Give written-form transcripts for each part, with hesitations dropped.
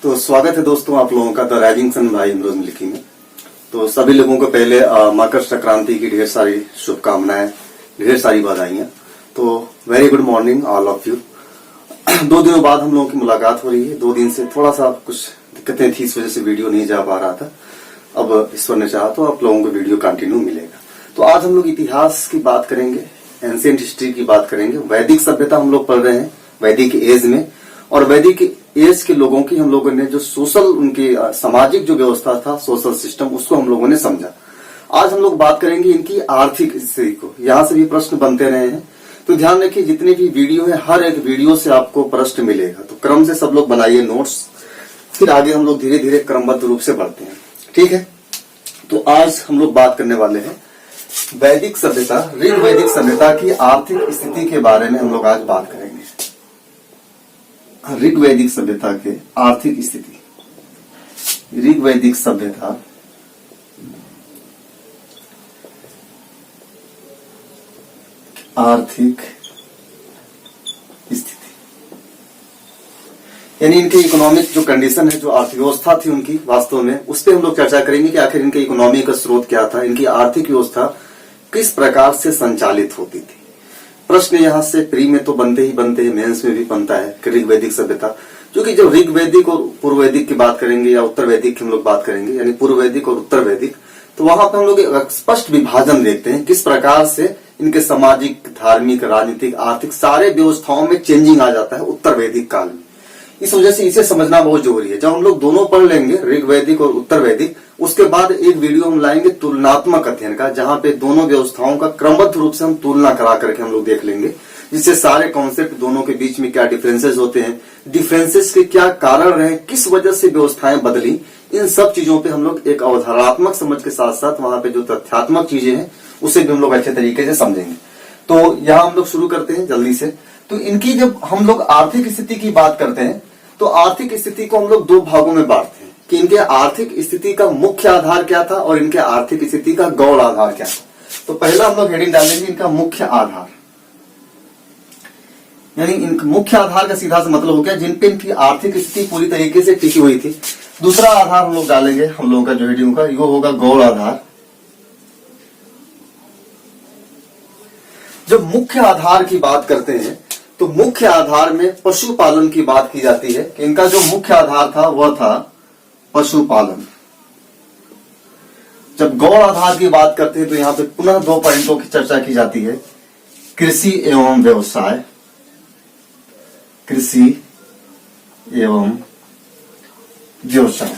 तो स्वागत है दोस्तों आप लोगों का द राइजिंग सन भाई इमरोज मलिकी में। तो सभी लोगों को पहले मकर संक्रांति की ढेर सारी शुभकामनाएं, ढेर सारी बधाइयां। तो very good morning all of you. 2 दिनों बाद हम लोगों की मुलाकात हो रही है। 2 दिन से थोड़ा सा कुछ दिक्कतें थी, इस वजह से वीडियो नहीं जा पा रहा था। अब ईश्वर ने चाहा तो आप लोगों को वीडियो कंटिन्यू मिलेगा। तो आज हम लोग इतिहास की बात करेंगे, एंशिएंट हिस्ट्री की बात करेंगे। वैदिक सभ्यता हम लोग पढ़ रहे हैं वैदिक एज में, और वैदिक एज के लोगों की हम लोगों ने जो सोशल, उनकी सामाजिक जो व्यवस्था था, सोशल सिस्टम, उसको हम लोगों ने समझा। आज हम लोग बात करेंगे इनकी आर्थिक स्थिति को। यहाँ से भी प्रश्न बनते रहे हैं, तो ध्यान रखिए जितने भी वीडियो है, हर एक वीडियो से आपको प्रश्न मिलेगा। तो क्रम से सब लोग बनाइए नोट्स, फिर आगे हम लोग धीरे धीरे क्रमबद्ध रूप से बढ़ते हैं। ठीक है, तो आज हम लोग बात करने वाले हैं वैदिक सभ्यता, ऋग्वैदिक सभ्यता की आर्थिक स्थिति के बारे में हम लोग आज बात करेंगे। ऋग्वैदिक सभ्यता के आर्थिक स्थिति, ऋग्वैदिक सभ्यता आर्थिक स्थिति, यानी इनके इकोनॉमिक जो कंडीशन है, जो अर्थव्यवस्था थी उनकी वास्तव में, उस पर हम लोग चर्चा करेंगे कि आखिर इनके इकोनॉमी का स्रोत क्या था, इनकी आर्थिक व्यवस्था किस प्रकार से संचालित होती थी। प्रश्न यहाँ से प्री में तो बनते ही बनते हैं, मेंस में भी बनता है कि ऋग्वैदिक सभ्यता, क्योंकि जब ऋग्वैदिक और पूर्व वैदिक की बात करेंगे या उत्तर वैदिक की हम लोग बात करेंगे, यानी पूर्व वैदिक और उत्तर वैदिक, तो वहां पर हम लोग एक स्पष्ट विभाजन देखते हैं किस प्रकार से इनके सामाजिक, धार्मिक, राजनीतिक, आर्थिक सारे व्यवस्थाओं में चेंजिंग आ जाता है उत्तर वैदिक काल में। इस वजह से इसे समझना बहुत जरूरी है। जब हम लोग दोनों पढ़ लेंगे, ऋग्वैदिक और उत्तर वैदिक, उसके बाद एक वीडियो हम लाएंगे तुलनात्मक अध्ययन का, जहां पे दोनों व्यवस्थाओं का क्रमबद्ध रूप से हम तुलना करा करके हम लोग देख लेंगे, जिससे सारे कॉन्सेप्ट, दोनों के बीच में क्या डिफरेंसेस होते हैं, डिफरेंसेस के क्या कारण रहे, किस वजह से व्यवस्थाएं बदली, इन सब चीजों पे हम लोग एक अवधारणात्मक समझ के साथ साथ वहां पे जो तथ्यात्मक चीजें हैं उसे भी हम लोग अच्छे तरीके से समझेंगे। तो यहाँ हम लोग शुरू करते हैं जल्दी से। तो इनकी जब हम लोग आर्थिक स्थिति की बात करते हैं, तो आर्थिक स्थिति को हम लोग 2 भागों में बांटते हैं कि इनके आर्थिक स्थिति का मुख्य आधार क्या था और इनके आर्थिक स्थिति का गौण आधार क्या था। तो पहला हम लोग हेडिंग डालेंगे इनका मुख्य आधार, यानी इनका मुख्य आधार का सीधा सा मतलब हो गया जिन पे इनकी आर्थिक स्थिति पूरी तरीके से टिकी हुई थी। दूसरा आधार हम लोग डालेंगे, हम लोगों का जो हेडिंग का वो होगा गौण आधार। जब मुख्य आधार की बात करते हैं तो मुख्य आधार में पशुपालन की बात की जाती है कि इनका जो मुख्य आधार था वह था पशुपालन। जब गौण आधार की बात करते हैं तो यहां पे पुनः 2 पॉइंटों की चर्चा की जाती है, कृषि एवं व्यवसाय, कृषि एवं व्यवसाय।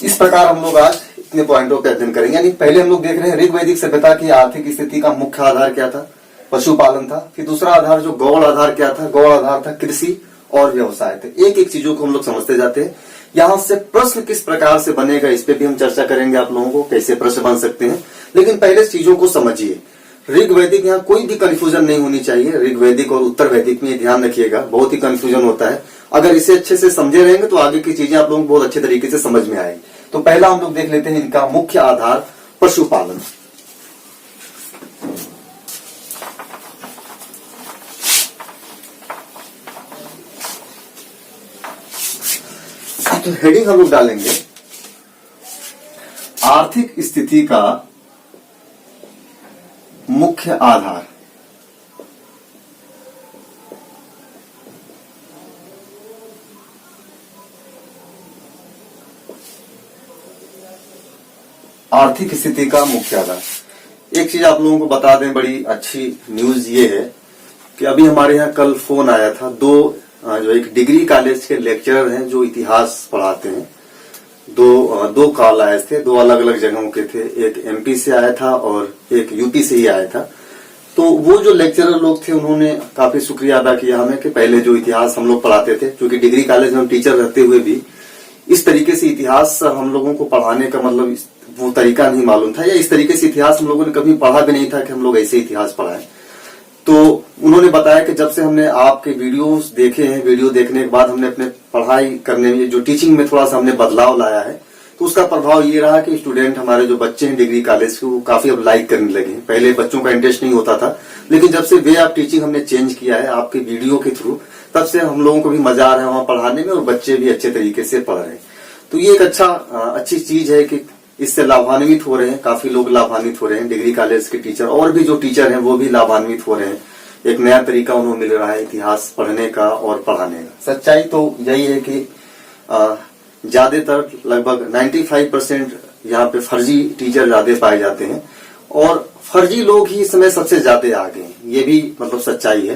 इस प्रकार हम लोग आज इतने पॉइंटों पे अध्ययन करेंगे। यानी पहले हम लोग देख रहे हैं ऋग्वैदिक सभ्यता की आर्थिक स्थिति का मुख्य आधार क्या था, पशुपालन था। फिर दूसरा आधार जो गौण आधार क्या था, गौण आधार था कृषि और व्यवसाय थे। एक एक चीजों को हम लोग समझते जाते हैं। यहां से प्रश्न किस प्रकार से बनेगा इस पे भी हम चर्चा करेंगे, आप लोगों को कैसे प्रश्न बन सकते हैं। लेकिन पहले चीजों को समझिए। ऋग्वैदिक, यहाँ कोई भी कंफ्यूजन नहीं होनी चाहिए। ऋग्वैदिक और उत्तर वैदिक में ध्यान रखिएगा, बहुत ही कंफ्यूजन होता है। अगर इसे अच्छे से समझे रहेंगे तो आगे की चीजें आप लोगों को बहुत अच्छे तरीके से समझ में आएगी। तो पहला हम लोग देख लेते हैं इनका मुख्य आधार पशुपालन। तो हेडिंग हम लोग डालेंगे आर्थिक स्थिति का मुख्य आधार। आर्थिक स्थिति का मुख्य आधार। एक चीज आप लोगों को बता दें, बड़ी अच्छी न्यूज ये है कि अभी हमारे यहाँ कल फोन आया था, जो एक डिग्री कॉलेज के लेक्चरर हैं जो इतिहास पढ़ाते हैं, दो कॉल आए थे, 2 अलग अलग जगहों के थे। एक एमपी से आया था और एक यूपी से ही आया था। तो वो जो लेक्चरर लोग थे उन्होंने काफी शुक्रिया अदा किया हमें कि पहले जो इतिहास हम लोग पढ़ाते थे, क्योंकि डिग्री कॉलेज में हम टीचर रहते हुए भी इस तरीके से इतिहास हम लोगों को पढ़ाने का मतलब वो तरीका नहीं मालूम था, या इस तरीके से इतिहास हम लोगों ने कभी पढ़ा भी नहीं था कि हम लोग ऐसे इतिहास पढ़ाएं। तो उन्होंने बताया कि जब से हमने आपके वीडियोस देखे हैं, वीडियो देखने के बाद हमने अपने पढ़ाई करने में, जो टीचिंग में थोड़ा सा हमने बदलाव लाया है, तो उसका प्रभाव ये रहा कि स्टूडेंट, हमारे जो बच्चे हैं डिग्री कॉलेज के, वो काफी अब लाइक करने लगे। पहले बच्चों का इंटरेस्ट नहीं होता था, लेकिन जब से वे ऑफ टीचिंग हमने चेंज किया है आपके वीडियो के थ्रू, तब से हम लोगों को भी मजा आ रहा है वहां पढ़ाने में और बच्चे भी अच्छे तरीके से पढ़ रहे हैं। तो ये एक अच्छी चीज है कि इससे लाभान्वित हो रहे हैं, काफी लोग लाभान्वित हो रहे हैं। डिग्री कॉलेज के टीचर और भी जो टीचर हैं वो भी लाभान्वित हो रहे हैं। एक नया तरीका उन्हें मिल रहा है इतिहास पढ़ने का और पढ़ाने का। सच्चाई तो यही है कि ज्यादातर लगभग 95% यहाँ पे फर्जी टीचर ज्यादा पाए जाते हैं और फर्जी लोग ही इस समय सबसे ज्यादा आगे हैं। ये भी मतलब सच्चाई है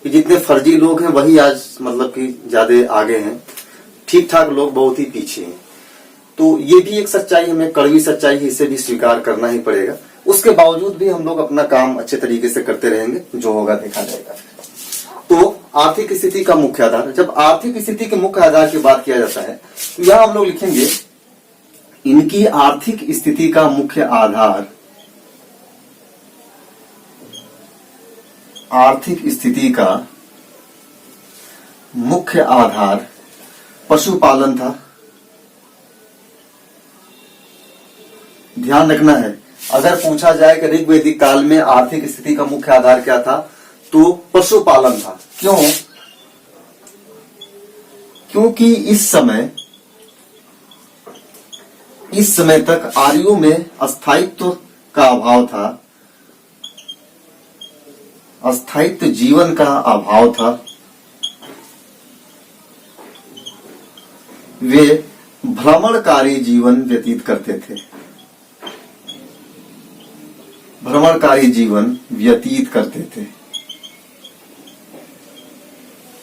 कि जितने फर्जी लोग हैं वही आज मतलब कि ज्यादा आगे हैं, ठीक ठाक लोग बहुत ही पीछे हैं। तो ये भी एक सच्चाई, हमें कड़वी सच्चाई है, इसे भी स्वीकार करना ही पड़ेगा। उसके बावजूद भी हम लोग अपना काम अच्छे तरीके से करते रहेंगे, जो होगा देखा जाएगा। तो आर्थिक स्थिति का मुख्य आधार, जब आर्थिक स्थिति के मुख्य आधार की बात किया जाता है तो यहां हम लोग लिखेंगे इनकी आर्थिक स्थिति का मुख्य आधार, आर्थिक स्थिति का मुख्य आधार पशुपालन था। ध्यान रखना है, अगर पूछा जाए कि ऋग्वैदिक काल में आर्थिक स्थिति का मुख्य आधार क्या था तो पशुपालन था। क्यों? क्योंकि इस समय तक आर्यों में स्थायित्व का अभाव था, स्थायित्व जीवन का अभाव था। वे भ्रमणकारी जीवन व्यतीत करते थे, भ्रमणकारी जीवन व्यतीत करते थे।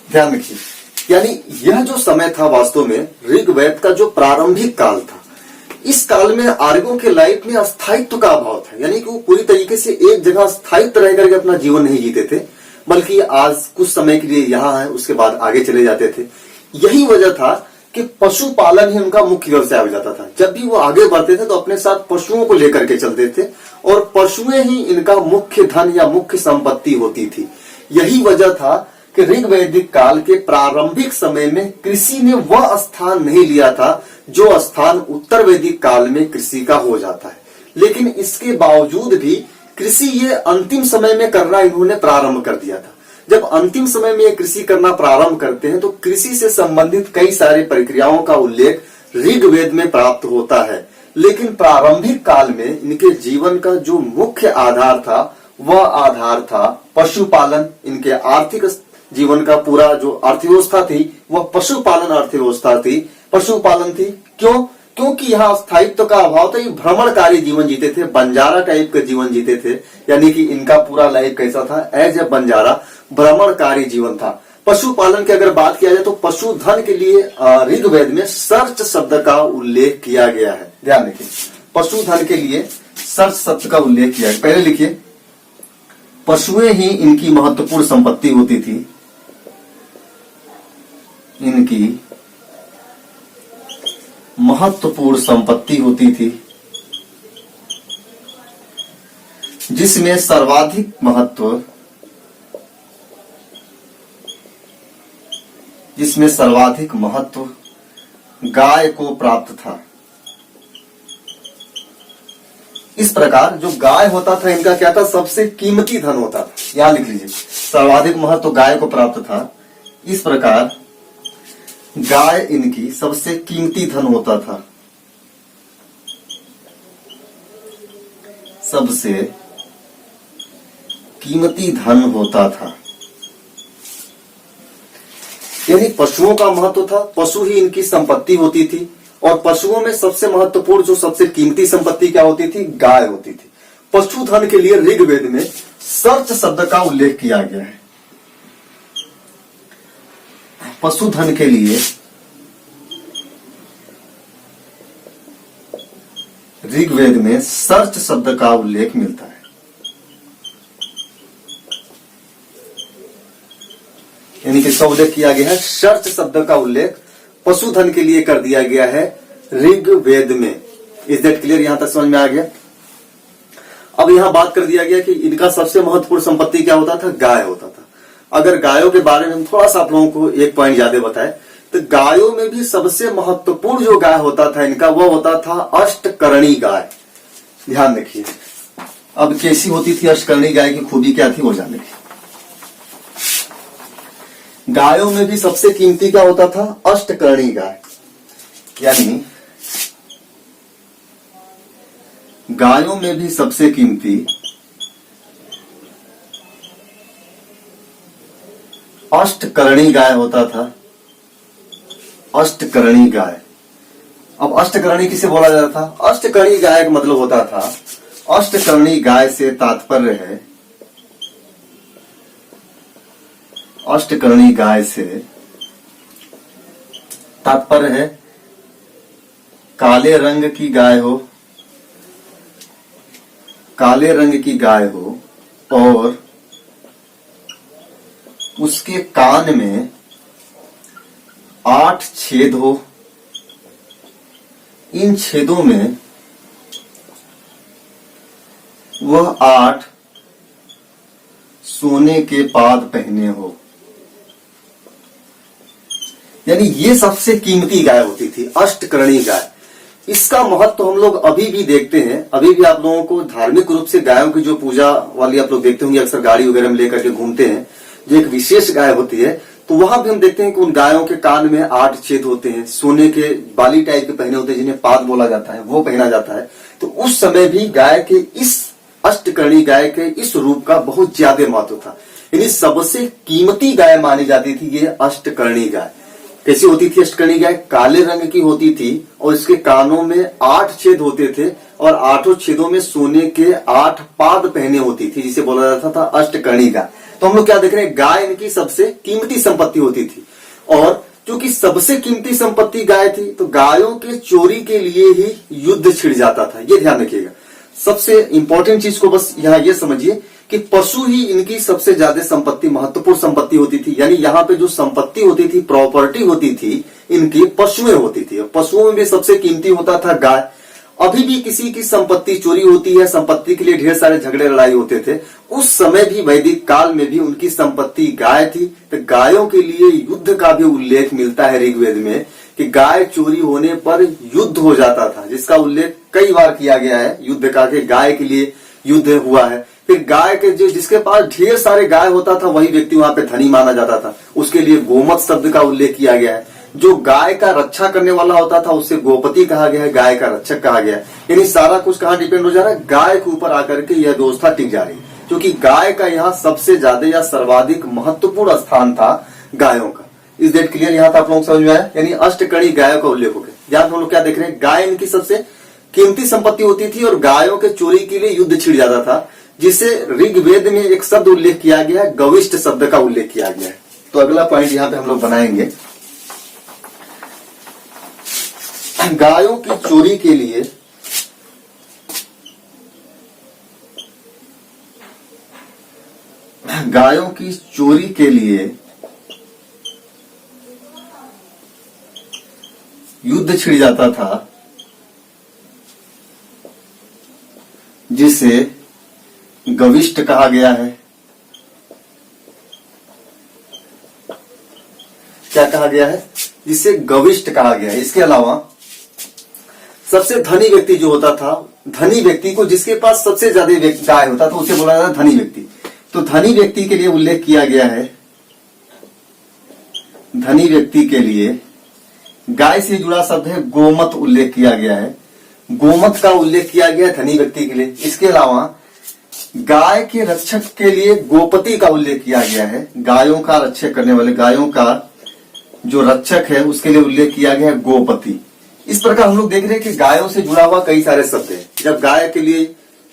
ध्यान रखिए, यानी यह जो समय था वास्तव में ऋग्वेद का जो प्रारंभिक काल था, इस काल में आर्यों के लाइफ में स्थायित्व का अभाव था। यानी कि वो पूरी तरीके से एक जगह स्थायित्व रह करके अपना जीवन नहीं जीते थे, बल्कि आज कुछ समय के लिए यहाँ है, उसके बाद आगे चले जाते थे। यही वजह था कि पशुपालन ही उनका मुख्य व्यवसाय हो जाता था। जब भी वो आगे बढ़ते थे तो अपने साथ पशुओं को लेकर के चलते थे और पशुएं ही इनका मुख्य धन या मुख्य संपत्ति होती थी। यही वजह था कि ऋग्वैदिक काल के प्रारंभिक समय में कृषि ने वह स्थान नहीं लिया था जो स्थान उत्तर वैदिक काल में कृषि का हो जाता है। लेकिन इसके बावजूद भी कृषि ये अंतिम समय में करना इन्होंने प्रारंभ कर दिया था। जब अंतिम समय में ये कृषि करना प्रारंभ करते हैं तो कृषि से संबंधित कई सारे प्रक्रियाओं का उल्लेख ऋग्वेद में प्राप्त होता है। लेकिन प्रारंभिक काल में इनके जीवन का जो मुख्य आधार था वह आधार था पशुपालन। इनके आर्थिक जीवन का पूरा जो अर्थव्यवस्था थी वह पशुपालन अर्थव्यवस्था थी, पशुपालन थी। क्यों? क्योंकि यहाँ स्थायित्व का अभाव था। ये भ्रमणकारी जीवन जीते थे, बंजारा टाइप का जीवन जीते थे। यानी कि इनका पूरा लाइफ कैसा था? एज ए बंजारा, भ्रमणकारी जीवन था। पशुपालन की अगर बात किया जाए तो पशुधन के लिए ऋग्वेद में सर्च शब्द का उल्लेख किया गया है। ध्यान रखिए, पशुधन के लिए सर्च शब्द का उल्लेख किया है। पहले लिखिए, पशुएं ही इनकी महत्वपूर्ण संपत्ति होती थी, इनकी महत्वपूर्ण संपत्ति होती थी, जिसमें सर्वाधिक महत्व गाय को प्राप्त था। इस प्रकार जो गाय होता था इनका क्या था? सबसे कीमती धन होता था। यहां लिख लीजिए, सर्वाधिक महत्व गाय को प्राप्त था। इस प्रकार गाय इनकी सबसे कीमती धन होता था, सबसे कीमती धन होता था। यानी पशुओं का महत्व था, पशु ही इनकी संपत्ति होती थी और पशुओं में सबसे महत्वपूर्ण जो सबसे कीमती संपत्ति क्या होती थी? गाय होती थी। पशुधन के लिए ऋग्वेद में सर्च शब्द का उल्लेख किया गया है। पशुधन के लिए ऋग्वेद में सर्च शब्द का उल्लेख मिलता है। यानी कि इसका उल्लेख किया गया है, सर्च शब्द का उल्लेख पशुधन के लिए कर दिया गया है ऋग्वेद में। Is that clear? यहां तक समझ में आ गया। अब यहां बात कर दिया गया कि इनका सबसे महत्वपूर्ण संपत्ति क्या होता था? गाय होता था। अगर गायों के बारे में हम थोड़ा सा आप लोगों को एक पॉइंट ज्यादा बताए तो गायों में भी सबसे महत्वपूर्ण जो गाय होता था इनका, वह होता था अष्टकर्णी गाय। ध्यान रखिए, अब कैसी होती थी अष्टकर्णी गाय की खूबी क्या थी वो जान लिखिए। गायों में भी सबसे कीमती क्या होता था? अष्टकर्णी गाय। यानी गायों में भी सबसे कीमती अष्टकर्णी गाय होता था। अष्टकर्णी गाय। अब अष्टकर्णी किसे बोला जाता था? अष्टकर्णी गाय का मतलब होता था, अष्टकर्णी गाय से तात्पर्य है, अष्टकर्णी गाय से तात्पर्य है काले रंग की गाय हो, काले रंग की गाय हो और उसके कान में 8 छेद हो। इन छेदों में वह 8 सोने के पाद पहने हो। यानी ये सबसे कीमती गाय होती थी, अष्टकर्णी गाय। इसका महत्व हम लोग अभी भी देखते हैं। अभी भी आप लोगों को धार्मिक रूप से गायों की जो पूजा वाली आप लोग देखते होंगे, अक्सर गाड़ी वगैरह में लेकर के घूमते हैं, जो एक विशेष गाय होती है, तो वहां भी हम देखते हैं कि उन गायों के कान में 8 छेद होते हैं, सोने के बाली टाइप के पहने होते हैं, जिन्हें पाद बोला जाता है, वो पहना जाता है। तो उस समय भी गाय के इस अष्टकर्णी गाय के इस रूप का बहुत ज्यादा महत्व था। यानी सबसे कीमती गाय मानी जाती थी ये अष्टकर्णी गाय। कैसी होती थी अष्टकर्णी गाय? काले रंग की होती थी और इसके कानों में 8 छेद होते थे और 8 छेदों में सोने के 8 पाद पहने होती थी, जिसे बोला जाता था अष्टकर्णी गाय। तो हम लोग क्या देख रहे हैं? गाय इनकी सबसे कीमती संपत्ति होती थी। और क्योंकि सबसे कीमती संपत्ति गाय थी, तो गायों के चोरी के लिए ही युद्ध छिड़ जाता था। ये ध्यान रखिएगा। सबसे इंपॉर्टेंट चीज को बस यहाँ ये समझिए कि पशु ही इनकी सबसे ज्यादा संपत्ति, महत्वपूर्ण संपत्ति होती थी। यानी यहाँ पे जो संपत्ति होती थी, प्रॉपर्टी होती थी, इनकी पशुएं होती थी। पशुओं में भी सबसे कीमती होता था गाय। अभी भी किसी की संपत्ति चोरी होती है, संपत्ति के लिए ढेर सारे झगड़े लड़ाई होते थे, उस समय भी वैदिक काल में भी उनकी संपत्ति गाय थी। तो गायों के लिए युद्ध का भी उल्लेख मिलता है ऋग्वेद में कि गाय चोरी होने पर युद्ध हो जाता था, जिसका उल्लेख कई बार किया गया है युद्ध का, कि गाय के लिए युद्ध हुआ है। फिर गाय के जिसके पास ढेर सारे गाय होता था, वही व्यक्ति वहां पे धनी माना जाता था। उसके लिए गोमत शब्द का उल्लेख किया गया है। जो गाय का रक्षा करने वाला होता था उसे गोपति कहा गया है, गाय का रक्षक कहा गया है। यानी सारा कुछ कहाँ डिपेंड हो जा रहा है? गाय के ऊपर आकर के यह व्यवस्था टिक जा रही है, क्योंकि गाय का यहाँ सबसे ज्यादा या सर्वाधिक महत्वपूर्ण स्थान था गायों का। इस डेट क्लियर यहाँ था आप लोगों को समझ में आया? यानी अष्टकर्णी गायों का उल्लेख हो गया। यहाँ हम लोग क्या देख रहे हैं? गाय इनकी सबसे कीमती संपत्ति होती थी और गायों के चोरी के लिए युद्ध छिड़ जाता था, जिसे ऋग्वेद में एक शब्द उल्लेख किया गया है, गविष्ठ शब्द का उल्लेख किया गया है। तो अगला पॉइंट यहाँ पे हम लोग बनाएंगे, गायों की चोरी के लिए गायों की चोरी के लिए युद्ध छिड़ जाता था, जिसे गविष्ठ कहा गया है। क्या कहा गया है? जिसे गविष्ठ कहा गया है। इसके अलावा सबसे धनी व्यक्ति जो होता था, धनी व्यक्ति को जिसके पास सबसे ज्यादा गाय होता था, उसे बोला जाता था धनी व्यक्ति। तो धनी व्यक्ति के लिए उल्लेख किया गया है, धनी व्यक्ति के लिए गाय से जुड़ा शब्द है गोमत उल्लेख किया गया है। गोमत का उल्लेख किया गया है धनी व्यक्ति के लिए। इसके अलावा गाय के रक्षक के लिए गोपति का उल्लेख किया गया है। गायों का रक्षक करने वाले, गायों का जो रक्षक है, उसके लिए उल्लेख किया गया है गोपति। इस प्रकार हम लोग देख रहे हैं कि गायों से जुड़ा हुआ कई सारे शब्द हैं। जब गाय के लिए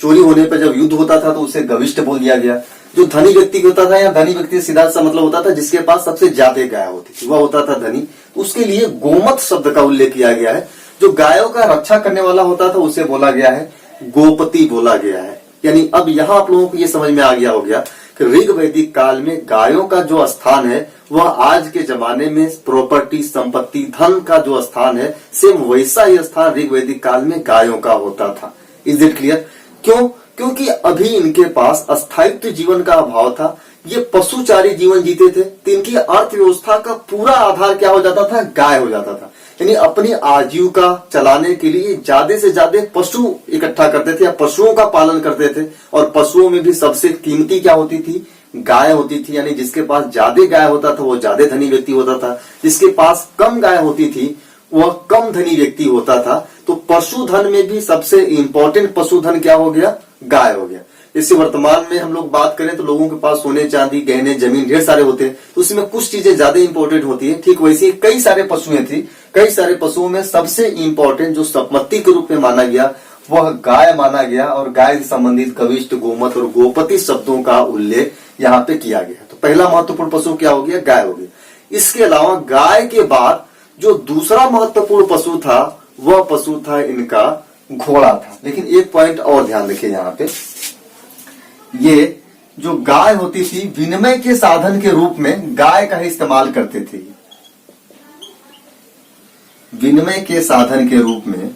चोरी होने पर जब युद्ध होता था तो उसे गविष्ठ बोल दिया गया। जो धनी व्यक्ति होता था, या धनी व्यक्ति सीधा सा मतलब होता था जिसके पास सबसे ज्यादा गाय होती थी, वह होता था धनी। तो उसके लिए गोमत शब्द का उल्लेख किया गया है। जो गायों का रक्षा करने वाला होता था उसे बोला गया है गोपति बोला गया है। यानी अब यहाँ आप लोगों को ये समझ में आ गया हो गया कि ऋग वैदिक काल में गायों का जो स्थान है वह आज के जमाने में प्रॉपर्टी, संपत्ति, धन का जो स्थान है, सेम वैसा ही स्थान ऋग वैदिक काल में गायों का होता था। Is it clear? क्यों? क्योंकि अभी इनके पास अस्थायित्व जीवन का अभाव था। ये पशुचारी जीवन जीते थे, तो इनकी अर्थव्यवस्था का पूरा आधार क्या हो जाता था? गाय हो जाता था। यानी अपनी आजीविका चलाने के लिए ज्यादा से ज्यादा पशु इकट्ठा करते थे या पशुओं का पालन करते थे। और पशुओं में भी सबसे कीमती क्या होती थी? गाय होती थी, यानी जिसके पास ज्यादा गाय होता था वो ज्यादा धनी व्यक्ति होता था, जिसके पास कम गाय होती थी वह कम धनी व्यक्ति होता था। तो पशुधन में भी सबसे इंपॉर्टेंट पशुधन क्या हो गया? गाय हो गया। जैसे वर्तमान में हम लोग बात करें तो लोगों के पास सोने चांदी गहने जमीन ढेर सारे होते हैं, तो उसमें कुछ चीजें ज्यादा इंपॉर्टेंट होती है। ठीक वैसे ही कई सारे पशुएं थी, कई सारे पशुओं में सबसे इंपॉर्टेंट जो संपत्ति के रूप में माना गया वह गाय माना गया, और गाय से संबंधित कविष्ट, गोमत और गोपति शब्दों का उल्लेख यहाँ पे किया गया। तो पहला महत्वपूर्ण पशु क्या हो गया? गाय हो गया। इसके अलावा गाय के बाद जो दूसरा महत्वपूर्ण पशु था वह पशु था इनका घोड़ा था। लेकिन एक पॉइंट और ध्यान रखिए, यहाँ पे ये जो गाय होती थी विनिमय के साधन के रूप में गाय का ही इस्तेमाल करते थे। विनिमय के साधन के रूप में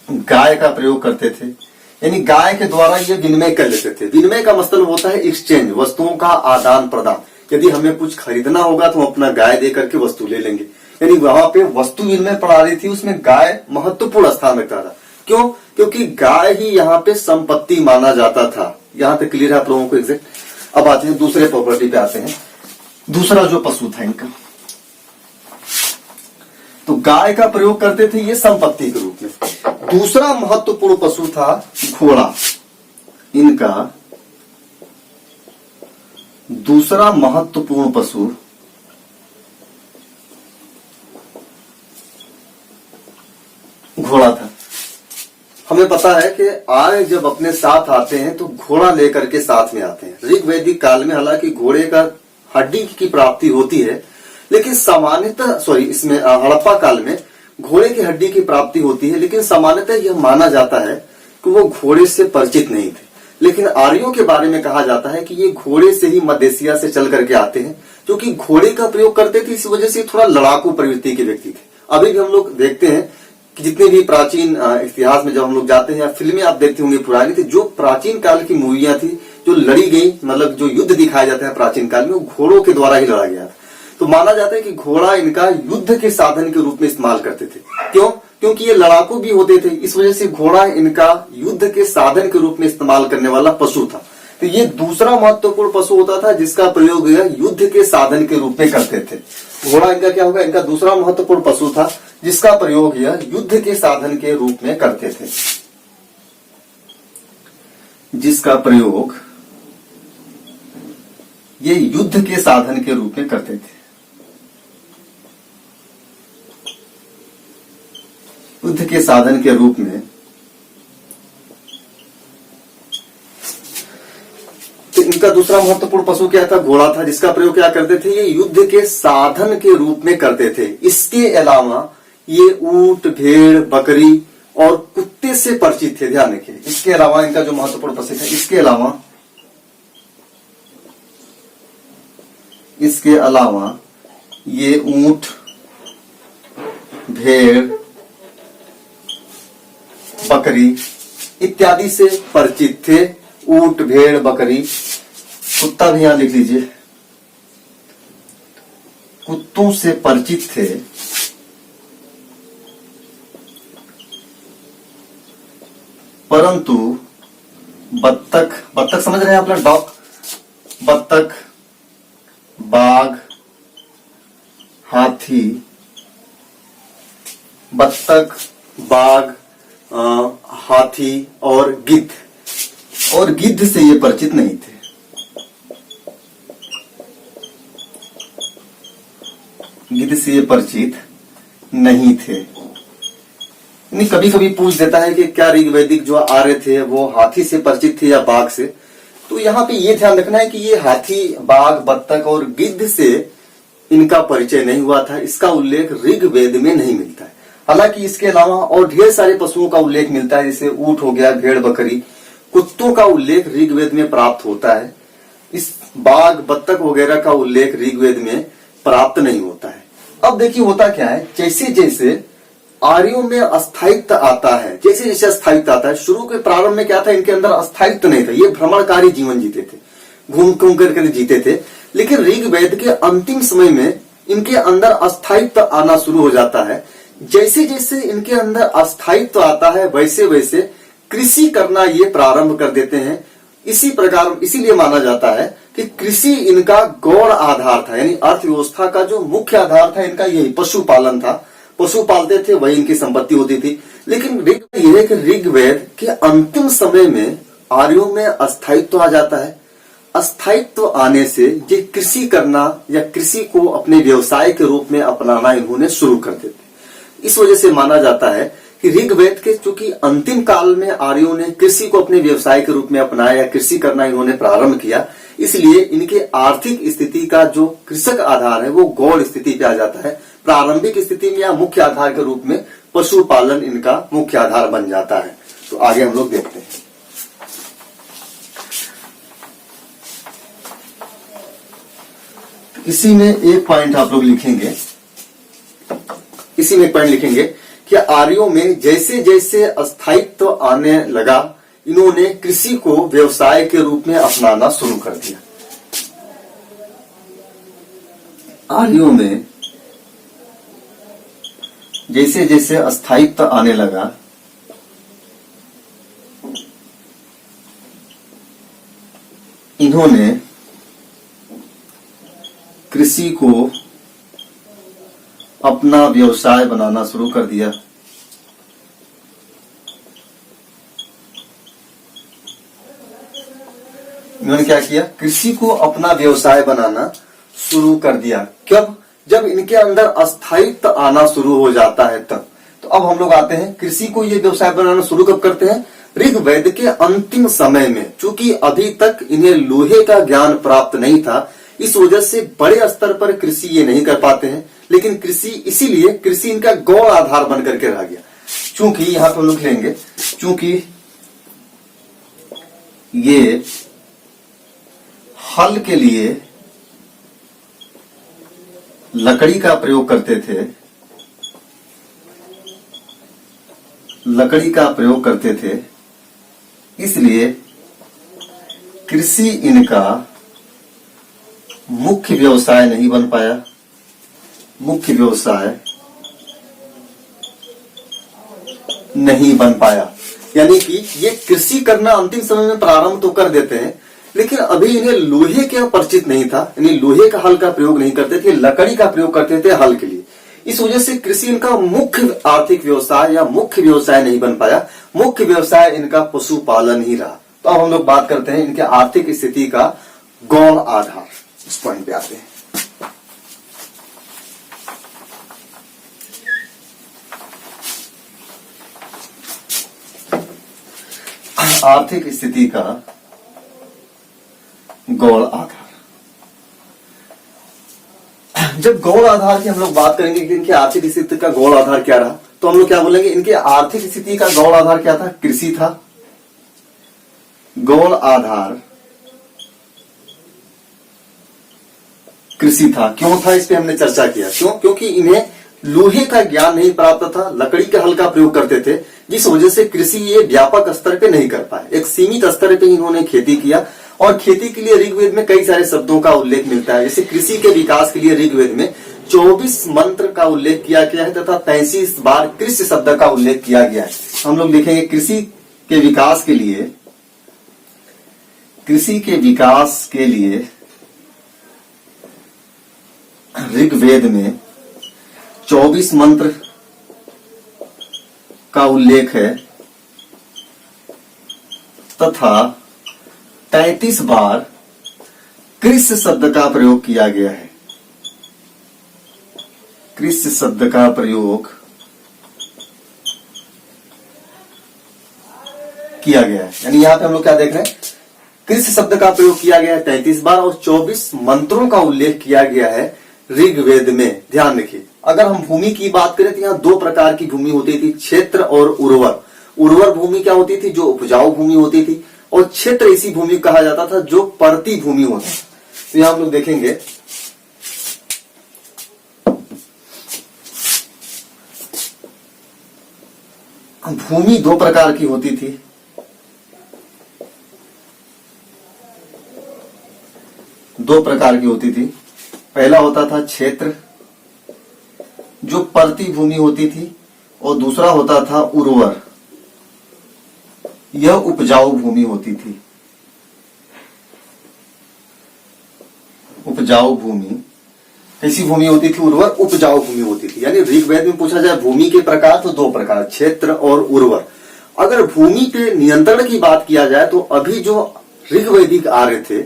गाय का प्रयोग करते थे, यानी गाय के द्वारा ये विनिमय कर लेते थे। विनिमय का मतलब होता है एक्सचेंज, वस्तुओं का आदान प्रदान। यदि हमें कुछ खरीदना होगा तो हम अपना गाय दे करके वस्तु ले लेंगे, यानी वहां पे वस्तु विनिमय प्रणाली थी, उसमें गाय महत्वपूर्ण स्थान रखता था। क्यों? क्योंकि गाय ही यहाँ पे संपत्ति माना जाता था। यहाँ पे क्लियर है आप लोगों को एग्जैक्ट। अब आते हैं दूसरे प्रॉपर्टी पे आते हैं। दूसरा जो पशु था इनका, तो गाय का प्रयोग करते थे ये संपत्ति के रूप में। दूसरा महत्वपूर्ण पशु था घोड़ा। इनका दूसरा महत्वपूर्ण पशु घोड़ा था। हमें पता है कि आर्य जब अपने साथ आते हैं तो घोड़ा लेकर के साथ में आते हैं। ऋग्वैदिक काल में हालांकि घोड़े का हड्डी की प्राप्ति होती है, लेकिन सामान्यतः इसमें हड़प्पा काल में घोड़े की हड्डी की प्राप्ति होती है, लेकिन सामान्यतः यह माना जाता है कि वो घोड़े से परिचित नहीं थे। लेकिन आर्यों के बारे में कहा जाता है कि ये घोड़े से ही मध्य एशिया से चल करके आते हैं, क्योंकि घोड़े का प्रयोग करते थे, इस वजह से थोड़ा लड़ाकू प्रवृत्ति के व्यक्ति थे। अभी भी हम लोग देखते हैं कि जितने भी प्राचीन इतिहास में जब हम लोग जाते हैं या फिल्में आप देखते होंगे पुरानी, थी जो प्राचीन काल की मूवियां थी जो लड़ी गई, मतलब जो युद्ध दिखाया जाता है प्राचीन काल में, वो घोड़ों के द्वारा ही लड़ा गया था। तो माना जाता है कि घोड़ा इनका युद्ध के साधन के रूप में इस्तेमाल करते थे। क्यों? क्योंकि ये लड़ाकू भी होते थे, इस वजह से घोड़ा इनका युद्ध के साधन के रूप में इस्तेमाल करने वाला पशु था। तो ये दूसरा महत्वपूर्ण पशु होता था जिसका प्रयोग युद्ध के साधन के रूप में करते थे। घोड़ा इनका क्या होगा? इनका दूसरा महत्वपूर्ण पशु था जिसका प्रयोग यह युद्ध के साधन के रूप में करते थे। जिसका प्रयोग ये युद्ध के साधन के रूप में करते थे। युद्ध के साधन के रूप में तो इनका दूसरा महत्वपूर्ण पशु क्या था? घोड़ा था, जिसका प्रयोग क्या करते थे? ये युद्ध के साधन के रूप में करते थे। इसके अलावा ये ऊंट, भेड़, बकरी और कुत्ते से परिचित थे। ध्यान रखिए, इसके अलावा इनका जो महत्वपूर्ण पशु था, इसके अलावा ये ऊंट, भेड़, बकरी इत्यादि से परिचित थे। ऊंट, भेड़, बकरी, कुत्ता भी यहां लिख लीजिए, कुत्तों से परिचित थे। परंतु बत्तख समझ रहे हैं आप लोग? डॉग, बत्तख, बाघ, हाथी, बत्तख, बाघ, हाथी और गिद्ध से ये परिचित नहीं थे। गिद्ध से ये परिचित नहीं थे। कभी कभी पूछ देता है कि क्या ऋग्वैदिक जो आर्य थे वो हाथी से परिचित थे या बाघ से? तो यहाँ पे ये ध्यान रखना है कि ये हाथी, बाघ, बत्तख और गिद्ध से इनका परिचय नहीं हुआ था। इसका उल्लेख ऋग्वेद में नहीं मिलता है। हालांकि इसके अलावा और ढेर सारे पशुओं का उल्लेख मिलता है, जैसे ऊंट हो गया, भेड़, बकरी, कुत्तों का उल्लेख ऋग्वेद में प्राप्त होता है। इस बाघ, बत्तख वगैरह का उल्लेख ऋग्वेद में प्राप्त नहीं होता है। अब देखिए होता क्या है, जैसे जैसे आर्यों में अस्थायित्व आता है, जैसे जैसे अस्थायित्व आता है, शुरू के प्रारंभ में क्या था, इनके अंदर अस्थायित्व नहीं था। ये भ्रमणकारी जीवन जीते थे, घूम घूम करके जीते थे। लेकिन ऋग्वेद के अंतिम समय में इनके अंदर अस्थायित्व आना शुरू हो जाता है। जैसे जैसे इनके अंदर अस्थायित्व आता है, वैसे वैसे कृषि करना ये प्रारंभ कर देते हैं। इसी प्रकार इसीलिए माना जाता है कि कृषि इनका गौण आधार था, यानी अर्थव्यवस्था का जो मुख्य आधार था इनका यही पशुपालन था। पशु पालते थे, वही इनकी संपत्ति होती थी। लेकिन ऋग्वेद के अंतिम समय में आर्यों में अस्थायित्व आ जाता है। अस्थायित्व आने से ये कृषि करना या कृषि को अपने व्यवसाय के रूप में अपनाना इन्होंने शुरू कर देते। इस वजह से माना जाता है कि ऋग्वेद के चूंकि अंतिम काल में आर्यों ने कृषि को अपने व्यवसाय के रूप में अपनाया या कृषि करना इन्होंने प्रारंभ किया, इसलिए इनके आर्थिक स्थिति का जो कृषक आधार है वो गौण स्थिति पे आ जाता है। प्रारंभिक स्थिति में या मुख्य आधार के रूप में पशुपालन इनका मुख्य आधार बन जाता है। तो आगे हम लोग देखते हैं। इसी में एक पॉइंट आप लोग लिखेंगे, इसी में एक पॉइंट लिखेंगे कि आर्यों में जैसे जैसे अस्थायित्व आने लगा, इन्होंने कृषि को व्यवसाय के रूप में अपनाना शुरू कर दिया। आर्यों में जैसे जैसे अस्थायित्व आने लगा, इन्होंने कृषि को अपना व्यवसाय बनाना शुरू कर दिया। इन्होंने क्या किया? कृषि को अपना व्यवसाय बनाना शुरू कर दिया। कब? जब इनके अंदर अस्थायित्व आना शुरू हो जाता है तब। तो अब हम लोग आते हैं, कृषि को ये व्यवसाय बनाना शुरू कब करते हैं? ऋग्वेद के अंतिम समय में। चूंकि अभी तक इन्हें लोहे का ज्ञान प्राप्त नहीं था, इस वजह से बड़े स्तर पर कृषि ये नहीं कर पाते हैं। लेकिन कृषि, इसीलिए कृषि इनका गौण आधार बन करके रह गया। चूंकि यहां पर हम लोग लेंगे, चूंकि ये हल के लिए लकड़ी का प्रयोग करते थे, लकड़ी का प्रयोग करते थे, इसलिए कृषि इनका मुख्य व्यवसाय नहीं बन पाया। मुख्य व्यवसाय नहीं बन पाया, यानी कि ये कृषि करना अंतिम समय में प्रारंभ तो कर देते हैं, लेकिन अभी इन्हें लोहे के परिचित नहीं था, यानी लोहे का हल का प्रयोग नहीं करते थे, लकड़ी का प्रयोग करते थे हल के लिए। इस वजह से कृषि इनका मुख्य आर्थिक व्यवसाय या मुख्य व्यवसाय नहीं बन पाया। मुख्य व्यवसाय इनका पशुपालन ही रहा। तो अब हम लोग बात करते हैं इनके आर्थिक स्थिति का गौण आधार। इस पॉइंट पे आते हैं। आर्थिक स्थिति का गौण आधार। जब गौण आधार की हम लोग बात करेंगे कि इनकी आर्थिक स्थिति का गौण आधार क्या रहा, तो हम लोग क्या बोलेंगे? इनकी आर्थिक स्थिति का गौण आधार क्या था? कृषि था। गौण आधार कृषि था। क्यों था? इस पे हमने चर्चा किया। क्यों? क्योंकि इन्हें लोहे का ज्ञान नहीं प्राप्त था, लकड़ी के हल का प्रयोग करते थे, जिस वजह से कृषि ये व्यापक स्तर पे नहीं कर पाए। एक सीमित स्तर पे इन्होंने खेती किया, और खेती के लिए ऋग्वेद में कई सारे शब्दों का उल्लेख मिलता है। जैसे कृषि के विकास के लिए ऋग्वेद में 24 मंत्र का उल्लेख किया गया है तथा 33 बार कृषि शब्द का उल्लेख किया गया है। हम लोग देखेंगे कृषि के विकास के लिए, कृषि के विकास के लिए ऋग्वेद में 24 मंत्र का उल्लेख है तथा 33 बार कृषि शब्द का प्रयोग किया गया है। कृषि शब्द का प्रयोग किया गया है, यानी यहां पे हम लोग क्या देख रहे हैं? कृषि शब्द का प्रयोग किया गया है 33 बार और 24 मंत्रों का उल्लेख किया गया है ऋग्वेद में। ध्यान रखिए, अगर हम भूमि की बात करें तो यहाँ दो प्रकार की भूमि होती थी, क्षेत्र और उर्वर। उर्वर भूमि क्या होती थी? जो उपजाऊ भूमि होती थी, और क्षेत्र ऐसी भूमि कहा जाता था जो परती भूमि होता था। तो यहां हम लोग देखेंगे भूमि दो प्रकार की होती थी। दो प्रकार की होती थी। पहला होता था क्षेत्र, जो परती भूमि होती थी, और दूसरा होता था उर्वर। यह उपजाऊ भूमि होती थी। उपजाऊ भूमि कैसी भूमि होती थी? उर्वर उपजाऊ भूमि होती थी। यानी ऋग्वेद में पूछा जाए भूमि के प्रकार तो दो प्रकार, क्षेत्र और उर्वर। अगर भूमि पे नियंत्रण की बात किया जाए तो अभी जो ऋग्वैदिक आर्य थे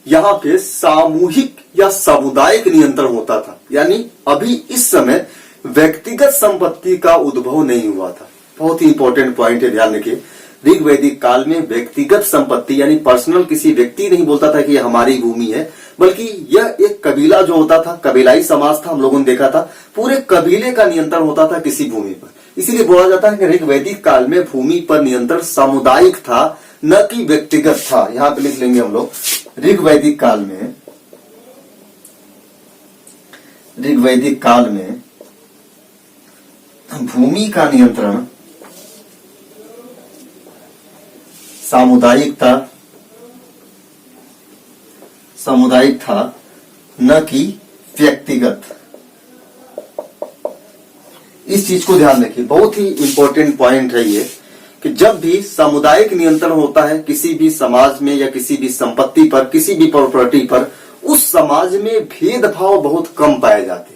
यहाँ पे सामूहिक या सामुदायिक नियंत्रण होता था। यानी अभी इस समय व्यक्तिगत संपत्ति का उद्भव नहीं हुआ था। बहुत ही इंपॉर्टेंट पॉइंट है, ध्यान रखिए। ऋग्वैदिक काल में व्यक्तिगत संपत्ति यानी पर्सनल किसी व्यक्ति नहीं बोलता था कि यह हमारी भूमि है, बल्कि यह एक कबीला जो होता था, कबीलाई समाज था, हम लोगों ने देखा था, पूरे कबीले का नियंत्रण होता था किसी भूमि पर। इसीलिए बोला जाता है कि ऋग्वैदिक काल में भूमि पर नियंत्रण सामुदायिक था, न कि व्यक्तिगत था। यहां पे लिख लेंगे हम लोग, ऋग्वैदिक काल में भूमि का नियंत्रण सामुदायिक था, न कि व्यक्तिगत। इस चीज को ध्यान रखिए, बहुत ही इंपॉर्टेंट पॉइंट है ये कि जब भी सामुदायिक नियंत्रण होता है किसी भी समाज में या किसी भी संपत्ति पर, किसी भी प्रॉपर्टी पर, उस समाज में भेदभाव बहुत कम पाए जाते हैं।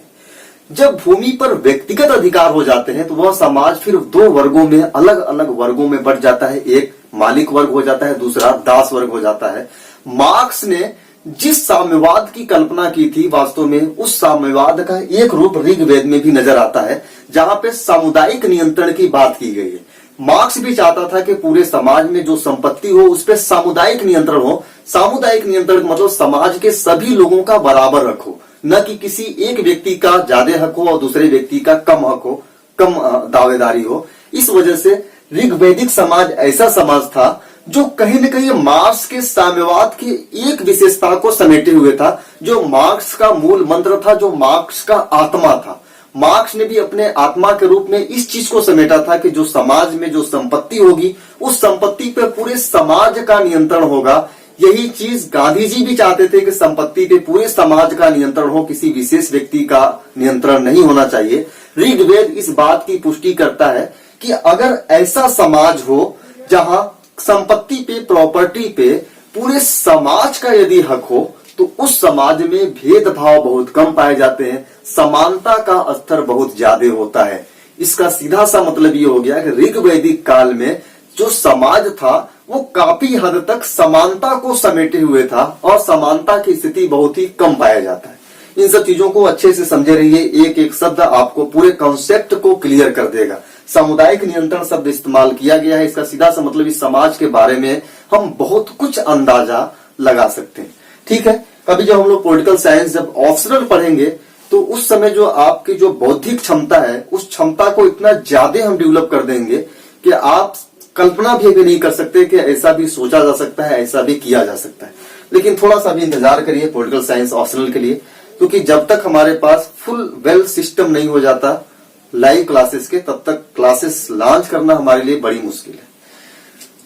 जब भूमि पर व्यक्तिगत अधिकार हो जाते हैं तो वह समाज फिर दो वर्गों में, अलग अलग वर्गों में बढ़ जाता है। एक मालिक वर्ग हो जाता है, दूसरा दास वर्ग हो जाता है। मार्क्स ने जिस साम्यवाद की कल्पना की थी, वास्तव में उस साम्यवाद का एक रूप ऋग्वेद में भी नजर आता है, जहां पे सामुदायिक नियंत्रण की बात की गई है। मार्क्स भी चाहता था कि पूरे समाज में जो संपत्ति हो उस पर सामुदायिक नियंत्रण हो। सामुदायिक नियंत्रण मतलब समाज के सभी लोगों का बराबर रखो, न कि किसी एक व्यक्ति का ज्यादा हक हो और दूसरे व्यक्ति का कम हक हो, कम दावेदारी हो। इस वजह से ऋग्वैदिक समाज ऐसा समाज था जो कहीं न कहीं मार्क्स के साम्यवाद की एक विशेषता को समेटे हुए था, जो मार्क्स का मूल मंत्र था, जो मार्क्स का आत्मा था। मार्क्स ने भी अपने आत्मा के रूप में इस चीज को समेटा था कि जो समाज में जो संपत्ति होगी उस संपत्ति पर पूरे समाज का नियंत्रण होगा। यही चीज गांधी जी भी चाहते थे कि संपत्ति पे पूरे समाज का नियंत्रण हो, किसी विशेष व्यक्ति का नियंत्रण नहीं होना चाहिए। ऋग्वेद इस बात की पुष्टि करता है कि अगर ऐसा समाज हो जहां संपत्ति पे, प्रॉपर्टी पे पूरे समाज का यदि हक हो तो उस समाज में भेदभाव बहुत कम पाए जाते हैं, समानता का स्तर बहुत ज्यादा होता है। इसका सीधा सा मतलब ये हो गया कि ऋग्वैदिक काल में जो समाज था वो काफी हद तक समानता को समेटे हुए था और समानता की स्थिति बहुत ही कम पाया जाता है। इन सब चीजों को अच्छे से समझे रहिए, एक एक शब्द आपको पूरे कॉन्सेप्ट को क्लियर कर देगा। सामुदायिक नियंत्रण शब्द इस्तेमाल किया गया है, इसका सीधा सा मतलब इस समाज के बारे में हम बहुत कुछ अंदाजा लगा सकते हैं। ठीक है, कभी जब हम लोग पॉलिटिकल साइंस जब ऑप्शनल पढ़ेंगे तो उस समय जो आपकी जो बौद्धिक क्षमता है उस क्षमता को इतना ज्यादा हम डेवलप कर देंगे कि आप कल्पना भी अभी नहीं कर सकते कि ऐसा भी सोचा जा सकता है, ऐसा भी किया जा सकता है। लेकिन थोड़ा सा भी इंतजार करिए पॉलिटिकल साइंस ऑप्शनल के लिए, क्योंकि जब तक हमारे पास फुल वेल सिस्टम नहीं हो जाता लाइव क्लासेस के, तब तक क्लासेस लॉन्च करना हमारे लिए बड़ी मुश्किल है।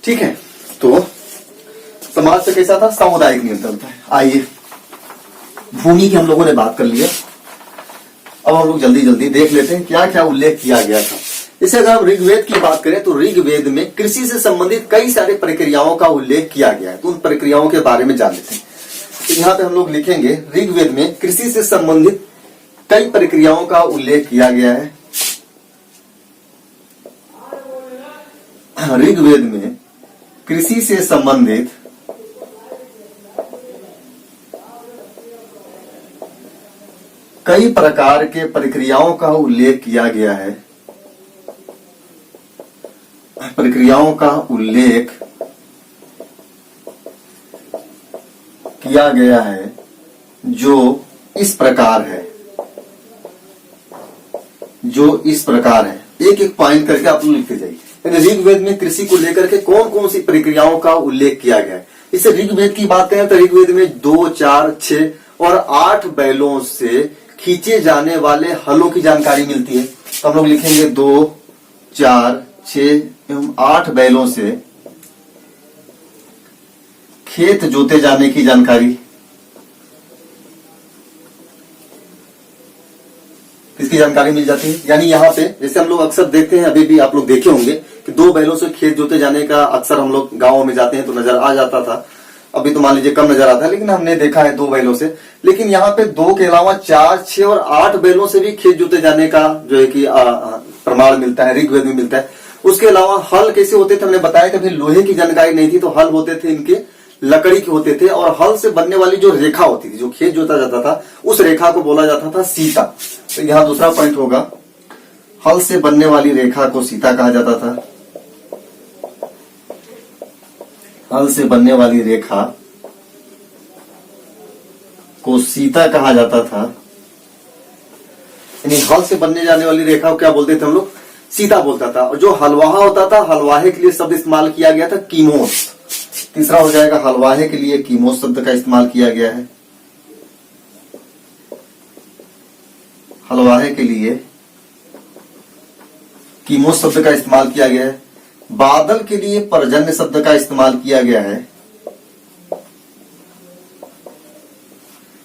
ठीक है, तो समाज से कैसा था? सामुदायिक नियंत्रण था। आइए, भूमि की हम लोगों ने बात कर लिया, अब हम लोग जल्दी जल्दी देख लेते हैं क्या क्या उल्लेख किया गया था। जैसे अगर हम ऋग्वेद की बात करें तो ऋग्वेद में कृषि से संबंधित कई सारे प्रक्रियाओं का उल्लेख किया गया है, तो उन प्रक्रियाओं के बारे में जान लेते हैं। तो यहाँ पे हम लोग लिखेंगे ऋग्वेद में कृषि से संबंधित कई प्रक्रियाओं का उल्लेख किया गया है। ऋग्वेद में कृषि से संबंधित कई प्रकार के प्रक्रियाओं का उल्लेख किया गया है। प्रक्रियाओं का उल्लेख किया गया है जो इस प्रकार है, जो इस प्रकार है। एक एक पॉइंट करके आप लोग लिखते जाइए। ऋग्वेद में कृषि को लेकर के कौन कौन सी प्रक्रियाओं का उल्लेख किया गया है। इसे ऋग्वेद की बात करें तो ऋग्वेद में 2, 4, 6 और 8 बैलों से खींचे जाने वाले हलों की जानकारी मिलती है। तो हम लोग लिखेंगे 2, 4, 6 एवं 8 बैलों से खेत जोते जाने की जानकारी। इसकी जानकारी मिल जाती है। यानी यहाँ पे जैसे हम लोग अक्सर देखते हैं, अभी भी आप लोग देखे होंगे कि 2 बैलों से खेत जोते जाने का अक्सर हम लोग गाँव में जाते हैं तो नजर आ जाता था। अभी तो मान लीजिए कम नजर आता है, लेकिन हमने देखा है 2 बैलों से। लेकिन यहाँ पे 2 के अलावा 4, 6 और 8 बैलों से भी खेत जोते जाने का जो है कि प्रमाण मिलता है, ऋग्वेद में मिलता है। उसके अलावा हल कैसे होते थे, हमने बताया कि लोहे की जानकारी नहीं थी, तो हल होते थे इनके लकड़ी के होते थे, और हल से बनने वाली जो रेखा होती थी, जो खेत जोता जाता था, उस रेखा को बोला जाता था सीता। तो यहाँ दूसरा पॉइंट होगा, हल से बनने वाली रेखा को सीता कहा जाता था। हल से बनने वाली रेखा को सीता कहा जाता था। यानी हल से बनने जाने वाली रेखा को क्या बोलते थे हम लोग, सीता बोलता था। और जो हलवाहा होता था, हलवाहे के लिए शब्द इस्तेमाल किया गया था कीमोस। तीसरा हो जाएगा, हलवाहे के लिए कीमोस शब्द का इस्तेमाल किया गया है। हलवाहे के लिए कीमोस शब्द का इस्तेमाल किया गया है। बादल के लिए पर्जन्य शब्द का इस्तेमाल किया गया है।